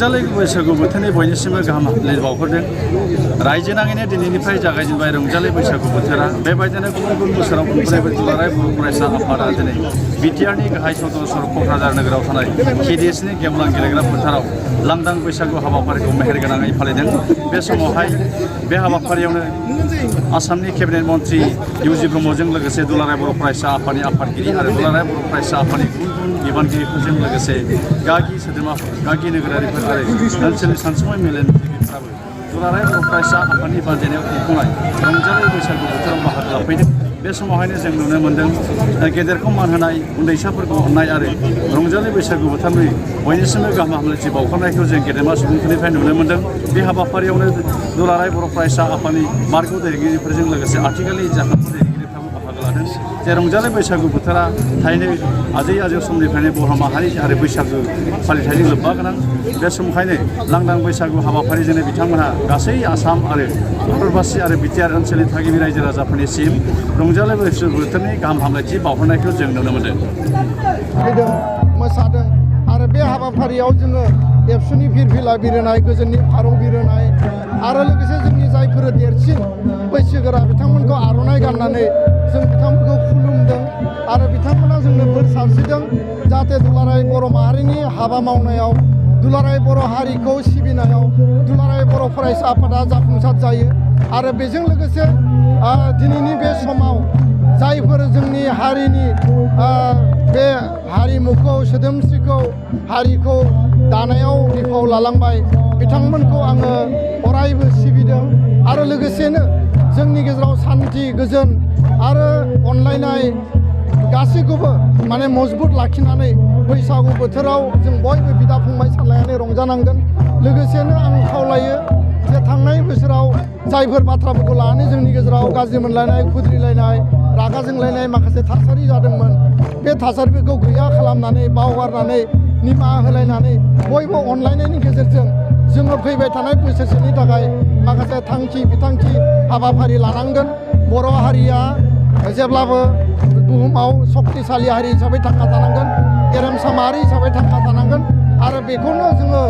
रंजालि बैसागु बोथोरनि बयनिसिमबो गाहाम हामलायनाय बावहरदों। रायजो नाङैनो दिनैनिफ्राय जागायजेनबाय रंजालि बैसागु बोथोरा। बेबायदिनो गुबुन गुबुन बोसोराव खुंबोनाय दुलाराय बर' फरायसा आफादा दिनै बिटिआरनि गाहाय सदन क'क्राझार नोगोराव थानाय केडिएसनि गेवलां गेलेग्रा फोथाराव लांदां बैसागु हाबाफारिखौ मेहेरगोनाङै फालिदों। बे समावहाय बे हाबाफारियावनो आसामनि केबिनेट मन्त्रि इउजि ब्रह्मजों लोगोसे दुलाराय बर' फरायसा आफादनि आफादगिरि आरो दुलाराय बर' फरायसा आफादनि गुबुन गुबुन बिबानगिरिफोरजों लोगोसे गागि सोद्रोमाफोर गागि नोगोरारिफोर आरो ओनसोलनि सानसुमै मेलेमजिबिफोराबो दुलाराय बर' फरायसा आफादनि बानजायनायाव खुंफुंनाय रंजालि बैसागु बोथोराव बाहागो लाफैदों। बे समावहायनो जों नुनो मोन्दों गेदेरखौ मान होनाय, उन्दैसाफोरखौ अननाय आरो रंजालि बैसागु बोथोरनि बयनिसिमबो गाहाम हामलायथि बावहरनायखौ जों गेदेमा सुबुंफोरनिफ्राय नुनो मोन्दों। बे हाबाफारियावनो दुलाराय बर' फरायसा आफादनि मार्ग दैदेनगिरिफोरजों लोगोसे आथिखालनि जाखांफु दैदेनगिरिफ्राबो बाहागो लादों। जे रंजालि बैसागु बोथोरा थारैनो आजै आजौ समनिफ्रायनो बर' माहारि आरो बैसागु फालिथायजों लोब्बा गोनां। बे समावहायनो लांदां बैसागु हाबाफारिजोंनो बिथांमोनहा गासै आसाम आरो भारतबासि आरो बिटिआर ओनसोलनि थागिबि रायजो राजाफोरनिसिम रंजालि बैसागु बोथोरनि गाहाम हामलायथि बावहरनायखौ जों नुनो मोन्दों। फैदों, मोसादों आरो बे हाबाफारियाव जोङो एबसुनि फिरफिला बिरहोनाय, गोजोननि फारौ बिरहोनाय आरो लोगोसे जोंनि जायफोर देरसिन बैसोगोरा बिथांमोनखौ आर'नाइ गाननानै जों बिथांमोनखौ खुलुमदों आरो बिथांमोना जोंनो बोर सारस्रिदों जाहाथे दुलाराय बर' माहारिनि हाबा मावनायाव, दुलाराय बर' हारिखौ सिबिनायाव दुलाराय बर' फरायसा आफादा जाफुंसार जायो। आरो बेजों लोगोसे दिनैनि बे समाव जायफोर जोंनि हारिनि बे हारिमुखौ, सोदोमस्रिखौ, हारिखौ दानायाव बिफाव लालांबाय बिथांमोनखौ आङो अरायबो सिबिदों आरो लोगोसेनो जोंनि गेजेराव सान्थि, गोजोन आरो अनलायनाय गासैखौबो माने मजबुत लाखिनानै बैसागु बोथोराव जों बयबो बिदा फंबाय सानलायनानै रंजानांगोन। लोगोसेनो आं खावलायो जे थांनाय बोसोराव जायफोर बाथ्राफोरखौ लानानै जोंनि गेजेराव गाज्रि मोनलायनाय, खुद्रिलायनाय, रागा जोंलायनाय माखासे थासारि जादोंमोन, बे थासारिफोरखौ गैया खालामनानै, बावगारनानै, निमाहा होलायनानै बयबो अनलायनायनि गेजेरजों जोङो फैबाय थानाय बोसोरसेनि थाखाय माखासे थांखि बिथांखि हाबाफारि लानांगोन। बर' हारिया जेब्लाबो बुहुमाव सक्तिशालि हारि हिसाबै थांना थानांगोन, गेरेमसा माहारि हिसाबै थांना थानांगोन आरो बेखौनो जोङो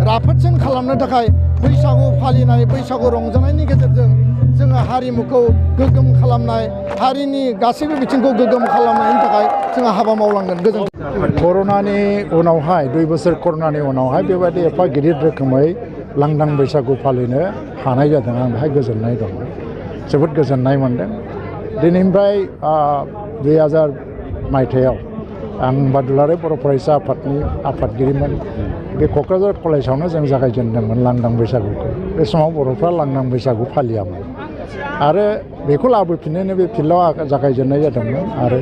राफोदसिन खालामनो थाखाय बैसागु फालिनाय, बैसागु रंजानायनि गेजेरजों जोङो हारिमुखौ गोग्गोम खालामनाय, हारिनि गासैबो बिथिंखौ गोग्गोम खालामनायनि थाखाय जोङो हाबा मावलांगोन। गोजोन्थों। कर'नानि उनावहाय 2 बोसोर कर'नानि उनावहाय बेबायदि एफा गिदिर रोखोमै लांदां बैसागु फालिनो हानाय जादों। आं बेहाय गोजोननाय दं, जोबोद गोजोननाय मोन्दों। दिनैनिफ्राय 2000 मायथाइयाव आं दुलाराय बर' फरायसा आफादनि आफादगिरिमोन। बे क'क्राझार कलेजावनो जों जागायजेनदोंमोन लांदां बैसागुखौ। बे समाव बर'फ्रा लांदां बैसागु फालियामोन आरो बेखौ लाबोफिननोनो बे फिल्डआव जागायजेननाय जादोंमोन आरो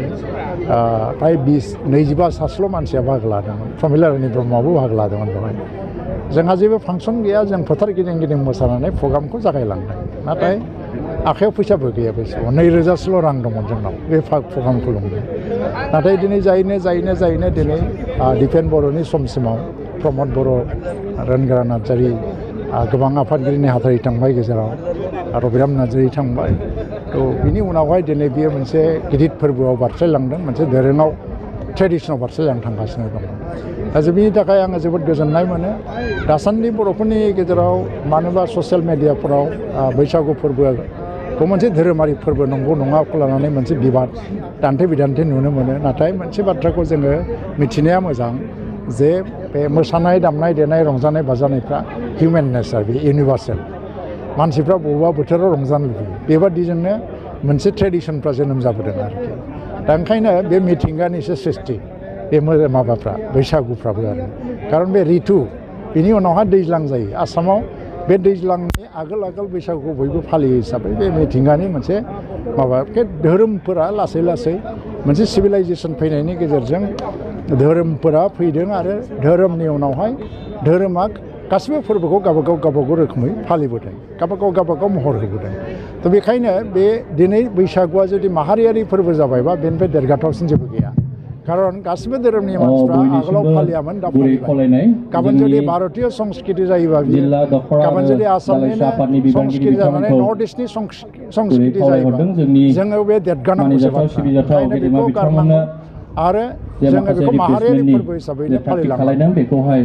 फ्राय 20-25 मानसिया बाहागो लादोंमोन। प्रमिलारानि ब्रह्मआबो बाहागो लादोंमोन बेवहाय। जोंहा जेबो फांसन गैया, जों फोथार गिदिं गिदिं मोसानानै प्रग्रामखौ जागायलांदों। नाथाय आखायाव फैसाबो गैया बे समाव, 2000 रां दंमोन जोंनाव बे प्रग्राम खुलुमनो। नाथाय दिनै जायैनो दिनै दिपेन बर'नि समसिमाव प्रमद बर', रोनगोरा नार्जारि, गोबां आफादगिरि नेहाथारि थांबाय गेजेराव, रबिराम नार्जारि थांबाय। थ' बिनि उनावहाय दिनै बियो मोनसे गिदिर फोरबोआव बारस्लायलांदों, मोनसे दोरोङाव, ट्रेडिसनाव बारस्लायलांनो थांगासिनो दङ। दा बिनि थाखाय आङो जोबोद गोजोननाय मोनो। दासान्दि बर'फोरनि गेजेराव मानोबा ससियेल मेडियाफोराव बैसागु फोरबोखौ मोनसे धोरोमारि फोरबो नंगौ नङाखौ लानानै मोनसे बिबाद, दान्थे बिदान्थे नुनो मोनो। नाथाय मोनसे बाथ्राखौ जोङो मिथिनाया मोजां जे बे मोसानाय, दामनाय देनाय, रंजानाय बाजानायफ्रा हिउमेन नेचार, बे इउनिभार्सेल। मानसिफ्रा बबेबा बोथोराव रंजानो लुबैयो, बेबादिजोंनो मोनसे ट्रेडिसनफ्रा जोनोम जाबोदों आरोखि। दा ओंखायनो बे मिथिंगानिसो सृष्टि बे माबाफ्रा, बैसागुफ्राबो आरो। खारन बे रितु, बिनि उनावहाय दैज्लां जायो। आसामाव बे दैज्लांनि आगोल बैसागुखौ बयबो फालियो हिसाबै बे मिथिंगानि मोनसे माबा। धोरोमफोरा लासै लासै मोनसे सिभिलाइजेसन फैनायनि गेजेरजों धोरोमफोरा फैदों आरो धोरोमनि उनावहाय धोरोमा गासिबो फोरबोखौ गावबागाव रोखोमै फालिबोदों, गावबागाव महर होबोदों। थ' बेखायनो बे दिनै बैसागुआ जुदि माहारियारि फोरबो जाबायबा बेनिफ्राय देरगाथावसिन जेबो गैया। खारन गासिबो धोरोमनि मानसिफ्रा आगोलाव फालियामोन, दा फालिबाय। गाबोन जुदि भारतीय संस्कृति जायोबा बियो, गाबोन जुदि आसामनिनो संस्कृति जानानै नर्थ इस्टनि संस्कृति जायोबा जोङो बे देरगानांगौसो बाथ्रा। ओंखायनो बेखौ गारनांगौ आरो जोङो बेखौ माहारियारि फोरबो हिसाबैनो फालिलांनांगौ।